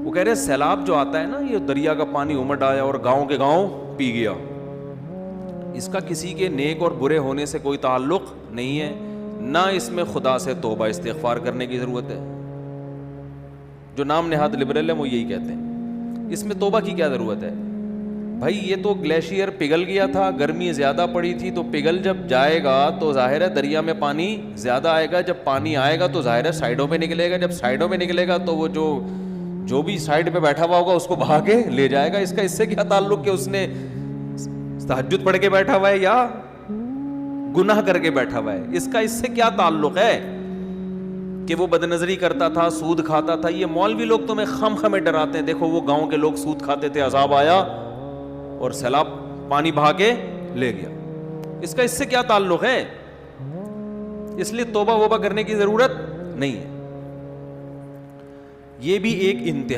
وہ کہہ رہے سیلاب جو آتا ہے نا، یہ دریا کا پانی امٹ آیا اور گاؤں کے گاؤں پی گیا، اس کا کسی کے نیک اور برے ہونے سے کوئی تعلق نہیں ہے، نہ اس میں خدا سے توبہ استغفار کرنے کی ضرورت ہے۔ جو نام نہاد لبرل ہیں وہ یہی کہتے ہیں، اس میں توبہ کی کیا ضرورت ہے؟ بھائی یہ تو گلیشیئر پگھل گیا تھا، گرمی زیادہ پڑی تھی، تو پگھل جب جائے گا تو ظاہر ہے دریا میں پانی زیادہ آئے گا، جب پانی آئے گا تو ظاہر ہے سائڈوں پہ نکلے گا، جب سائڈوں پہ نکلے گا تو وہ جو بھی سائڈ پہ بیٹھا ہوا ہوگا اس کو بہا کے لے جائے گا۔ اس کا اس سے کیا تعلق کہ اس نے تہجد پڑھ کے بیٹھا ہوا ہے یا گناہ کر کے بیٹھا ہوا ہے؟ اس کا اس سے کیا تعلق ہے کہ وہ بد نظری کرتا تھا، سود کھاتا تھا؟ یہ مولوی لوگ تمہیں خم خمے ڈراتے ہیں، دیکھو وہ گاؤں کے لوگ سود کھاتے تھے، عذاب آیا اور سیلاب پانی بہا کے لے گیا۔ اس کا اس سے کیا تعلق ہے؟ اس لیے توبہ ووبہ کرنے کی ضرورت نہیں ہے۔ یہ بھی ایک انتہا